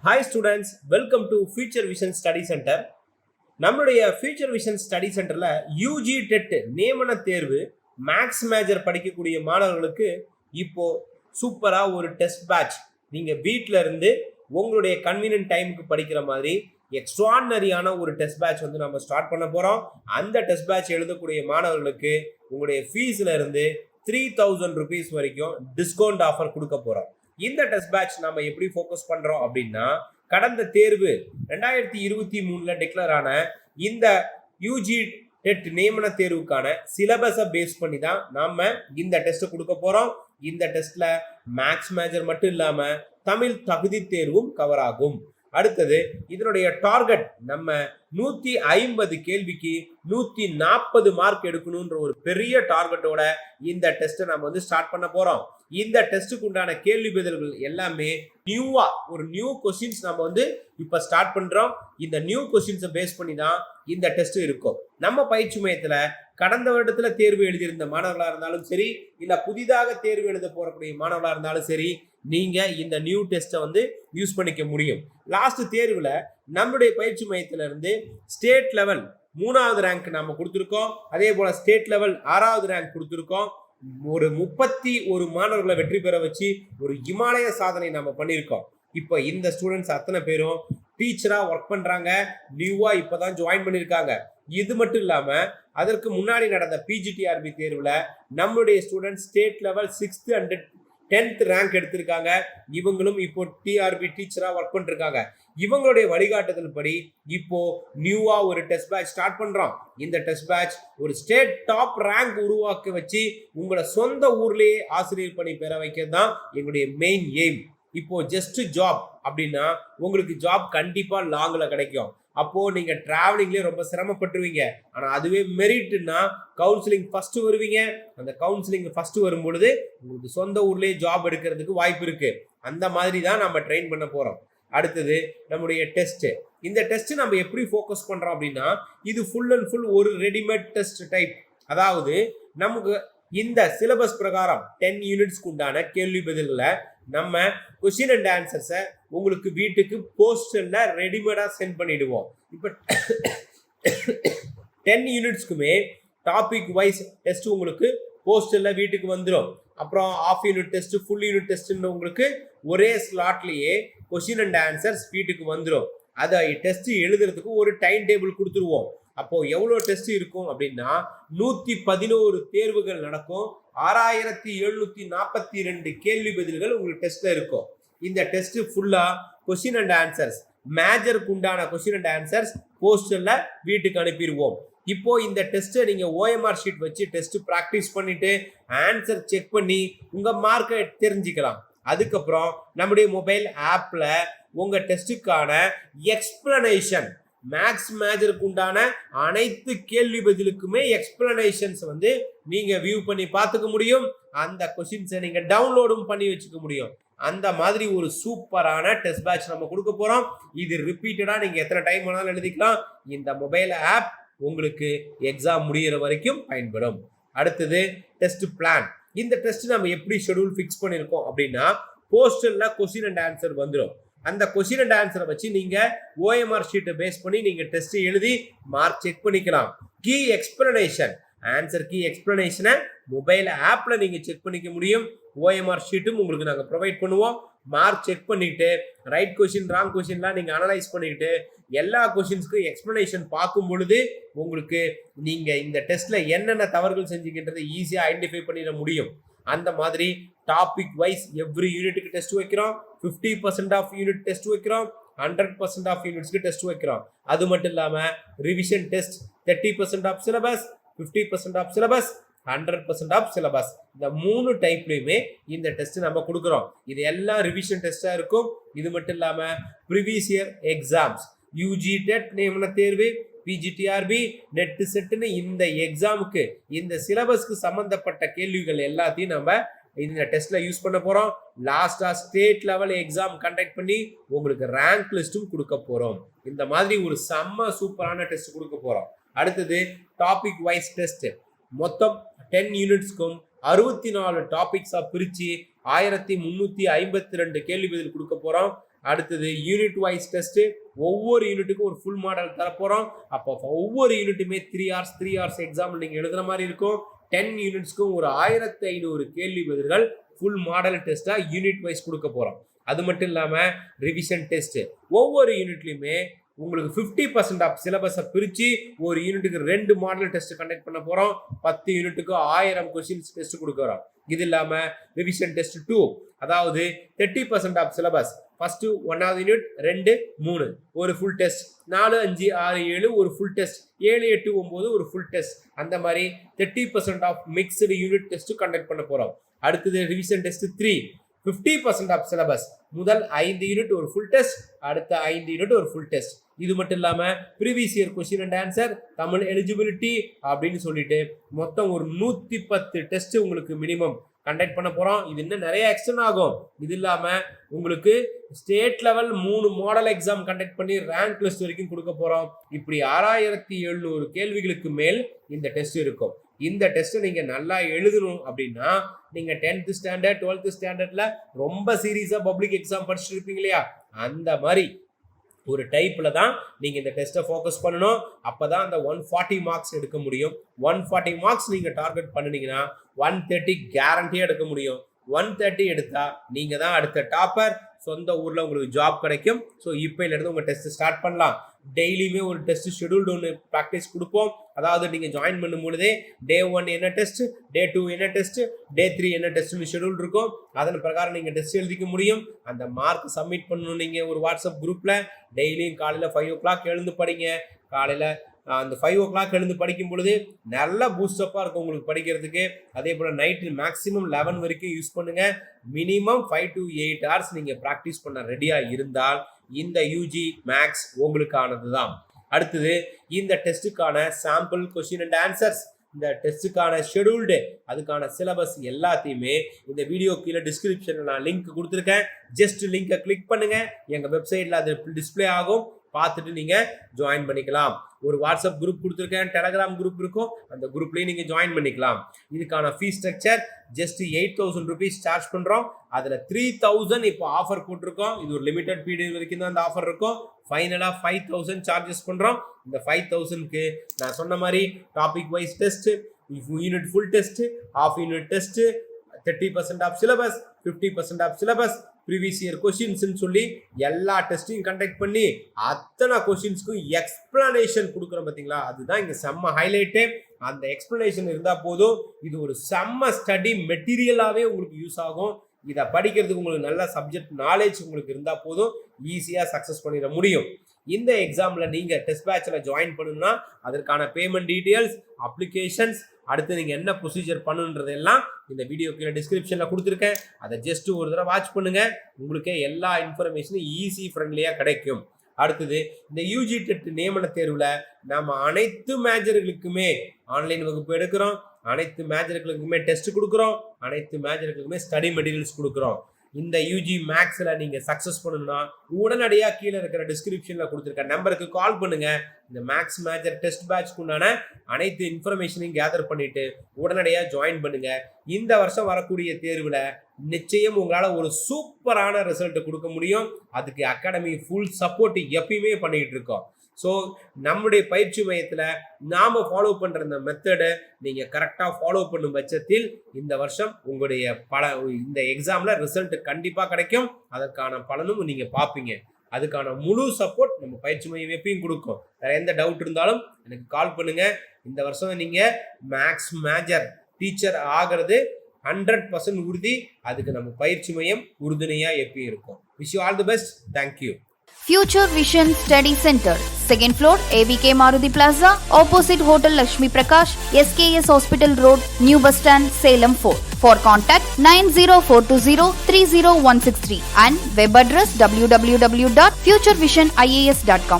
Hi students, welcome to Future Vision Study Center. நம்மளுடைய Future Vision Study Centerல UG TET நியமன தேர்வு maths major படிக்கக்கூடிய மாணவர்களுக்கு இப்போ சூப்பரா ஒரு டெஸ்ட் பேட்ச் நீங்க வீட்டில இருந்து உங்களுடைய கன்வீனியன்ட் டைமுக்கு படிக்கிற மாதிரி எக்ஸ்ட்ரானரியான ஒரு டெஸ்ட் பேட்ச் வந்து நம்ம ஸ்டார்ட் பண்ண போறோம். அந்த டெஸ்ட் பேட்ச் எழுதக்கூடிய மாணவர்களுக்கு உங்களுடைய ஃபீஸ்ல இருந்து 3000 rupees வரைக்கும் டிஸ்கவுண்ட் ஆஃபர் கொடுக்க போறோம். இந்த டெஸ்ட் பேட்ச் நம்ம எப்படி ஃபோக்கஸ் பண்றோம் அப்படின்னா, கடந்த தேர்வு 2023 டிக்ளேர் ஆன இந்த யூஜி டெட் நியமன தேர்வுக்கான சிலபஸை பேஸ் பண்ணி தான் நாம இந்த டெஸ்ட் கொடுக்க போறோம். இந்த டெஸ்ட்ல மேக்ஸ் மேஜர் மட்டும் இல்லாம தமிழ் தகுதி தேர்வும் கவர் ஆகும். அடுத்தது இதனுடைய டார்கெட் நம்ம 150 கேள்விக்கு 140 மார்க் எடுக்கணும்ன்ற ஒரு பெரிய டார்கெட்டோட இந்த டெஸ்ட்டை நம்ம வந்து ஸ்டார்ட் பண்ண போறோம். இந்த டெஸ்ட்டுக்கு உண்டான கேள்வி பதில்கள் எல்லாமே நியூவா ஒரு நியூ கொஸ்டின்ஸ் நம்ம வந்து இப்ப ஸ்டார்ட் பண்றோம். இந்த நியூ கொஸ்டின்ஸை பேஸ் பண்ணி தான் இந்த டெஸ்ட் இருக்கும். நம்ம பயிற்சி மையத்துல கடந்த வருடத்துல தேர்வு எழுதியிருந்த மாணவர்களா இருந்தாலும் சரி, இல்ல புதிதாக தேர்வு எழுத போறக்கூடிய மாணவர்களா இருந்தாலும் சரி, நீங்க இந்த நியூ டெஸ்ட்டை வந்து யூஸ் பண்ணிக்க முடியும். லாஸ்ட் தேர்வுல நம்மளுடைய பயிற்சி மையத்துல இருந்து ஸ்டேட் லெவல் 3வது ரேங்க் நம்ம கொடுத்துருக்கோம். அதே போல ஸ்டேட் லெவல் 6வது ரேங்க் கொடுத்துருக்கோம். ஒரு 31 மாணவர்களை வெற்றி பெற வச்சு ஒரு இமாலய சாதனை நம்ம பண்ணியிருக்கோம். இப்போ இந்த ஸ்டூடெண்ட்ஸ் அத்தனை பேரும் டீச்சரா ஒர்க் பண்றாங்க, நியூவா இப்பதான் ஜாயின் பண்ணியிருக்காங்க. இது மட்டும் இல்லாம அதற்கு முன்னாடி நடந்த பிஜிடிஆர்பி தேர்வுல நம்மளுடைய students state level 6th and 10th rank எடுத்திருக்காங்க. இவங்களும் இப்போ டிஆர்பி டீச்சரா ஒர்க் பண்ணிருக்காங்க. இவங்களுடைய வழிகாட்டுதல் படி இப்போ நியூவா ஒரு டெஸ்ட் பேட்ச் ஸ்டார்ட் பண்றோம். இந்த டெஸ்ட் பேட்ச் ஒரு ஸ்டேட் டாப் ரேங்க் உருவாக்க வச்சு உங்களை சொந்த ஊர்லயே ஆசிரியர் பணி பெற வைக்கிறது தான் எங்களுடைய மெயின் எய்ம். இப்போ ஜஸ்ட் ஜாப் அப்படின்னா உங்களுக்கு ஜாப் கண்டிப்பா லாங்ல கிடைக்கும். அப்போ நீங்க டிராவலிங்லயே ரொம்ப சிரமப்பட்டுருவீங்க. ஆனா அதுவே மெரிட்னா கவுன்சிலிங் ஃபர்ஸ்ட் வருவீங்க. அந்த கவுன்சிலிங் ஃபர்ஸ்ட் வரும்பொழுது உங்களுக்கு சொந்த ஊர்லயே ஜாப் எடுக்கிறதுக்கு வாய்ப்பு இருக்கு. அந்த மாதிரி தான் நம்ம ட்ரெயின் பண்ண போறோம். அடுத்தது நம்முடைய டெஸ்ட். இந்த டெஸ்ட் நம்ம எப்படி ஃபோக்கஸ் பண்றோம் அப்படின்னா, இது ஃபுல் அண்ட் ஃபுல் ஒரு ரெடிமேட் டெஸ்ட் டைப். அதாவது நமக்கு இந்த சிலபஸ் பிரகாரம் 10 யூனிட்ஸ்க்கு உண்டான கேள்வி பதில்களை நம்ம கொஸ்டின் அண்ட் ஆன்சர்ஸை உங்களுக்கு வீட்டுக்கு போஸ்டர்ல ரெடிமேடா சென்ட் பண்ணிடுவோம். இப்போ 10 யூனிட்ஸ்க்குமே டாபிக் வைஸ் டெஸ்ட் உங்களுக்கு போஸ்டர்ல வீட்டுக்கு வந்துடும். அப்புறம் half unit test, full unit டெஸ்ட்னு உங்களுக்கு ஒரே ஸ்லாட்லயே கொஸ்டின் அண்ட் ஆன்சர்ஸ் வீட்டுக்கு வந்துடும். அதை டெஸ்ட் எழுதுறதுக்கு ஒரு டைம் டேபிள் கொடுத்துருவோம். அப்போ எவ்வளவு டெஸ்ட் இருக்கும் அப்படின்னா 111 தேர்வுகள் நடக்கும். 6742 கேள்வி பதில்கள் உங்களுக்கு டெஸ்ட்ல இருக்கும். இந்த டெஸ்ட் ஃபுல்லா கொஸ்டின் அண்ட் ஆன்சர்ஸ், மேஜருக்கு உண்டான கொஸ்டின் அண்ட் ஆன்சர்ஸ் போஸ்டர்ல வீட்டுக்கு அனுப்பிடுவோம். இப்போ இந்த டெஸ்ட்டை நீங்க ஓஎம்ஆர் ஷீட் வச்சு டெஸ்ட் பிராக்டிஸ் பண்ணிட்டு ஆன்சர் செக் பண்ணி உங்க மார்க்கை தெரிஞ்சுக்கலாம். அதுக்கப்புறம் நம்முடைய மொபைல் ஆப்ல உங்க டெஸ்ட்டுக்கான எக்ஸ்பிளனேஷன், மேக்ஸ் மேஜருக்கு உண்டான அனைத்து கேள்வி பதிலுக்குமே எக்ஸ்பிளனேஷன்ஸ் வந்து நீங்க வியூ பண்ணி பார்த்துக்க முடியும். அந்த கொஸ்டின்ஸை நீங்க டவுன்லோடும் பண்ணி வச்சுக்க முடியும். அந்த மாதிரி ஒரு சூப்பரான டெஸ்ட் பேட்ச் நம்ம கொடுக்க போறோம். இது ரிப்பீட்டடா நீங்க எத்தனை டைம் வேணாலும் எழுதிக்கலாம். இந்த மொபைல் ஆப் உங்களுக்கு எக்ஸாம் முடிகிற வரைக்கும் பயன்படும். அடுத்தது டெஸ்ட் பிளான். இந்த டெஸ்ட் நம்ம எப்படி ஷெட்யூல் ஃபிக்ஸ் பண்ணியிருக்கோம் அப்படின்னா, போஸ்டர்ல கொஸ்டின் அண்ட் ஆன்சர் வந்துடும். அந்த கொஸ்டின் அண்ட் ஆன்சரை வச்சு நீங்க ஓஎம்ஆர் ஷீட்டை பேஸ் பண்ணி நீங்க டெஸ்ட் எழுதி மார்க் செக் பண்ணிக்கலாம். கீ எக்ஸ்பிளனேஷன், ஆன்சர் கீ எக்ஸ்பிளனேஷனை மொபைல் ஆப்ல நீங்க செக் பண்ணிக்க முடியும். ஓஎம்ஆர் ஷீட்டும் உங்களுக்கு நாங்கள் ப்ரொவைட் பண்ணுவோம். மார்க் செக் பண்ணிட்டு ரைட் கொஸ்டின் ராங் கொஸ்டின்லாம் நீங்க அனலைஸ் பண்ணிட்டு எல்லா கொஸ்டின்ஸ்க்கும் எக்ஸ்பிளனேஷன் பார்க்கும் பொழுது உங்களுக்கு நீங்க இந்த டெஸ்ட்ல என்னென்ன தவறுகள் செஞ்சீங்கன்றதை ஈஸியா ஐடென்டிஃபை பண்ணிட முடியும். அந்த மாதிரி டாபிக் வைஸ் எவ்ரி யூனிட்டுக்கு டெஸ்ட் வைக்கிறோம். 50% ஆஃப் யூனிட் டெஸ்ட் வைக்கிறோம். 100% ஆஃப் யூனிட்ஸ்க்கு டெஸ்ட் வைக்கிறோம். அது மட்டும் இல்லாம revision test 30% of syllabus, 50% of syllabus, 100% of syllabus. இந்த 3 டைப்லயுமே இந்த டெஸ்ட் நம்ம கொடுக்குறோம். இது எல்லாம் ரிவிஷன் டெஸ்டா இருக்கும். இது மட்டும் இல்லாம previous year exams, UG dead நியமன தேர்வு, பிஜிடிஆர்பி, நெட் செட்னு இந்த எக்ஸாமுக்கு இந்த சிலபஸ்க்கு சம்பந்தப்பட்ட கேள்விகள் எல்லாத்தையும் நம்ம இந்த டெஸ்ட்ல யூஸ் பண்ண போறோம். லாஸ்டா ஸ்டேட் லெவல் எக்ஸாம் கண்டக்ட் பண்ணி உங்களுக்கு ரேங்க் லிஸ்டும் கொடுக்க போறோம். இந்த மாதிரி ஒரு செம்ம சூப்பரான டெஸ்ட் கொடுக்க போறோம். அடுத்தது டாபிக் வைஸ் டெஸ்ட். மொத்தம் 10 யூனிட்ஸ்க்கும் 64 டாபிக்ஸா பிரிச்சு 1352 கேள்வி பதில் கொடுக்க போறோம். அடுத்தது யூனிட் வைஸ் டெஸ்ட், ஒவ்வொரு யூனிட்டுக்கும் ஒரு ஃபுல் மாடல் தரப்போறோம். அப்போ ஒவ்வொரு யூனிட்டுமே 3 hours எக்ஸாம்பிள் நீங்க எழுதுற மாதிரி இருக்கும். 10 யூனிட்ஸ்க்கும் ஒரு 1500 கேள்வி பதில்கள் ஃபுல் மாடல் டெஸ்டா யூனிட் வைஸ் கொடுக்க போறோம். அது மட்டும் இல்லாம ரிவிஷன் டெஸ்ட், ஒவ்வொரு யூனிட்லயுமே உங்களுக்கு 50% ஆஃப் சிலபஸை பிரிச்சு ஒரு யூனிட்டுக்கு 2 மாடல் டெஸ்ட் கண்டக்ட் பண்ண போறோம். 10 யூனிட்டுக்கு 1000 கொஸ்டின்ஸ் டெஸ்ட் கொடுக்குறோம். இது இல்லாம ரிவிஷன் டெஸ்ட் 2, அதாவது 30% ஆஃப் சிலபஸ், ஃபர்ஸ்ட் 1வது யூனிட் 2, 3 ஒரு ஃபுல் டெஸ்ட், 4, 5, 6, 7 ஒரு ஃபுல் டெஸ்ட், 7, 8, 9 ஒரு ஃபுல் டெஸ்ட். அந்த மாதிரி 30% of mixed unit test conduct பண்ண போறோம். அடுத்தது ரிவிஷன் டெஸ்ட் 3, 50% ஆஃப் சிலபஸ், முதல் 5 யூனிட் ஒரு ஃபுல் டெஸ்ட், அடுத்த 5 யூனிட் ஒரு ஃபுல் டெஸ்ட். இது மட்டும் இல்லாம previous year question and answer, Tamil eligibility அப்படின்னு சொல்லிட்டு மொத்தம் ஒரு 110 டெஸ்ட் உங்களுக்கு மினிமம் கண்டக்ட் பண்ண போறோம். இது இன்னும் நிறைய எக்ஸ்டெண்ட் ஆகும். இது இல்லாம உங்களுக்கு state level 3 model exam conduct பண்ணி ரேங்க் லிஸ்ட் வரைக்கும் கொடுக்க போறோம். இப்படி 6700 கேள்விகளுக்கு மேல் இந்த டெஸ்ட் இருக்கும். இந்த டெஸ்ட் நீங்க நல்லா எழுதணும் அப்படின்னா நீங்க 10th ஸ்டாண்டர்ட் 12th ஸ்டாண்டர்ட்ல ரொம்ப சீரியஸா பப்ளிக் எக்ஸாம் படிச்சுட்டு இருப்பீங்க இல்லையா, அந்த மாதிரி ஒரு டைப்ல தான் நீங்க இந்த டெஸ்ட்டை ஃபோக்கஸ் பண்ணணும். அப்பதான் அந்த 140 மார்க்ஸ் எடுக்க முடியும். 140 மார்க்ஸ் நீங்க டார்கெட் பண்ணினீங்கன்னா 130 கேரண்டியா எடுக்க முடியும். 130 எடுத்தா நீங்க தான் அடுத்த டாப்பர். சொந்த ஊர்ல உங்களுக்கு ஜாப் கிடைக்கும். ஸோ இப்போல இருந்து உங்க டெஸ்ட் ஸ்டார்ட் பண்ணலாம். டெய்லியுமே ஒரு டெஸ்ட் ஷெடியூல்டு ஒன்று ப்ராக்டிஸ் கொடுப்போம். அதாவது நீங்கள் ஜாயின் பண்ணும் பொழுதே டே 1 என்ன டெஸ்ட், டே 2 என்ன டெஸ்ட், டே 3 என்ன டெஸ்ட்னு ஷெடியூல் இருக்கும். அதன் பிரகாரம் நீங்கள் டெஸ்ட் எழுதிக்க முடியும். அந்த மார்க் சப்மிட் பண்ணணும். நீங்கள் ஒரு வாட்ஸ்அப் குரூப்பில் டெய்லியும் காலையில் 5 o'clock எழுந்து படிங்க. காலையில் அந்த 5 o'clock எழுந்து படிக்கும் பொழுது நல்ல பூஸ்டப்பாக இருக்கும் உங்களுக்கு படிக்கிறதுக்கு. அதே போல் நைட்டு மேக்ஸிமம் 11 வரைக்கும் யூஸ் பண்ணுங்க. மினிமம் 5 to 8 hours நீங்கள் ப்ராக்டிஸ் பண்ண ரெடியாக இருந்தால் இந்த யூஜி மேக்ஸ் உங்களுக்கானது தான். அடுத்தது இந்த டெஸ்ட்டுக்கான சாம்பிள் கொஸ்டின் அண்ட் ஆன்சர்ஸ், இந்த டெஸ்ட்டுக்கான ஷெடியூல்டு, அதுக்கான சிலபஸ் எல்லாத்தையுமே இந்த வீடியோ கீழே டிஸ்கிரிப்ஷனில் நான் லிங்க் கொடுத்துருக்கேன். ஜஸ்ட் லிங்கை கிளிக் பண்ணுங்க, எங்கள் வெப்சைட்டில் அது டிஸ்பிளே ஆகும். பார்த்துட்டு நீங்கள் ஜாயின் பண்ணிக்கலாம். ஒரு வாட்ஸ்அப் குரூப் கொடுத்துருக்கேன், டெலகிராம் குரூப் இருக்கும், அந்த குரூப்லேயும் நீங்கள் ஜாயின் பண்ணிக்கலாம். இதுக்கான fees structure just 8000 rupees charge பண்ணுறோம். அதில் 3000 இப்போ ஆஃபர் போட்டிருக்கோம். இது ஒரு லிமிடெட் பீரியட் வரைக்கும் தான் அந்த ஆஃபர் இருக்கும். ஃபைனலாக 5000 சார்ஜஸ் பண்ணுறோம். இந்த 5000க்கு நான் சொன்ன மாதிரி topic wise test, unit full test, half unit test, 30% of syllabus, 50% of syllabus, previous year கொஸ்டின்ஸ்ன்னு சொல்லி எல்லா டெஸ்ட்டையும் கண்டக்ட் பண்ணி அத்தனை கொஸ்டின்ஸ்க்கும் எக்ஸ்பிளனேஷன் கொடுக்குறோம் பார்த்தீங்களா, அதுதான் இங்கே செம்ம ஹைலைட்டு. அந்த எக்ஸ்பிளனேஷன் இருந்தால் போதும், இது ஒரு செம்ம ஸ்டடி மெட்டீரியலாகவே உங்களுக்கு யூஸ் ஆகும். இதை படிக்கிறதுக்கு உங்களுக்கு நல்ல சப்ஜெக்ட் நாலேஜ் உங்களுக்கு இருந்தால் போதும், ஈஸியாக சக்ஸஸ் பண்ணிட முடியும். இந்த எக்ஸாமில் நீங்கள் டெஸ்ட் பேட்சில் ஜாயின் பண்ணணும்னா அதற்கான பேமெண்ட் டீட்டெயில்ஸ், அப்ளிகேஷன்ஸ், அடுத்து நீங்கள் என்ன ப்ரொசீஜர் பண்ணுன்றதெல்லாம் இந்த வீடியோ கீழே டிஸ்கிரிப்ஷனில் கொடுத்துருக்கேன். அதை ஜஸ்ட் ஒரு தடவை வாட்ச் பண்ணுங்கள். உங்களுக்கே எல்லா இன்ஃபர்மேஷனும் ஈஸி ஃப்ரெண்ட்லியாக கிடைக்கும். அடுத்தது இந்த யூஜி டெட் நியமன தேர்வில் நம்ம அனைத்து மேஜர்களுக்குமே ஆன்லைன் வகுப்பு எடுக்கிறோம். அனைத்து மேஜர்களுக்குமே டெஸ்ட் கொடுக்குறோம். அனைத்து மேஜர்களுக்குமே ஸ்டடி மெட்டீரியல்ஸ் கொடுக்குறோம். இந்த யூஜி மேக்ஸில் நீங்கள் சக்ஸஸ் பண்ணணும்னா உடனடியாக கீழே இருக்கிற டிஸ்கிரிப்ஷனில் கொடுத்துருக்க நம்பருக்கு கால் பண்ணுங்கள். இந்த மேக்ஸ் மேஜர் டெஸ்ட் பேட்ச்க்கு உண்டான அனைத்து இன்ஃபர்மேஷனையும் கேதர் பண்ணிவிட்டு உடனடியாக ஜாயின் பண்ணுங்கள். இந்த வருஷம் வரக்கூடிய தேர்வில் நிச்சயம் உங்களால் ஒரு சூப்பரான ரிசல்ட் கொடுக்க முடியும். அதுக்கு அகாடமி ஃபுல் சப்போர்ட் எப்பயுமே பண்ணிக்கிட்டு இருக்கோம். ஸோ நம்முடைய பயிற்சி மையத்தில் நாம் ஃபாலோ பண்ணுற இந்த மெத்தடை நீங்கள் கரெக்டாக ஃபாலோ பண்ணும் பட்சத்தில் இந்த வருஷம் உங்களுடைய இந்த எக்ஸாமில் ரிசல்ட் கண்டிப்பாக கிடைக்கும். அதற்கான பலனும் நீங்கள் பார்ப்பீங்க. அதுக்கான முழு சப்போர்ட் நம்ம பயிற்சி மையம் எப்பயும் கொடுக்கும். வேறு எந்த டவுட் இருந்தாலும் எனக்கு கால் பண்ணுங்கள். இந்த வருஷம் நீங்கள் மேக்ஸ் மேஜர் டீச்சர் ஆகிறது 100% உறுதி. அதுக்கு நம்ம பயிற்சி மையம் உறுதுணையாக எப்பயும் இருக்கும். Wish you all the best. Thank you. Future Vision Study Center, 2nd floor, AVK Maruti Plaza, opposite Hotel Lakshmi Prakash, SKS Hospital Road, New Bus Stand, Salem 4. For contact 90420 30163 and web address www.futurevision.ias.com.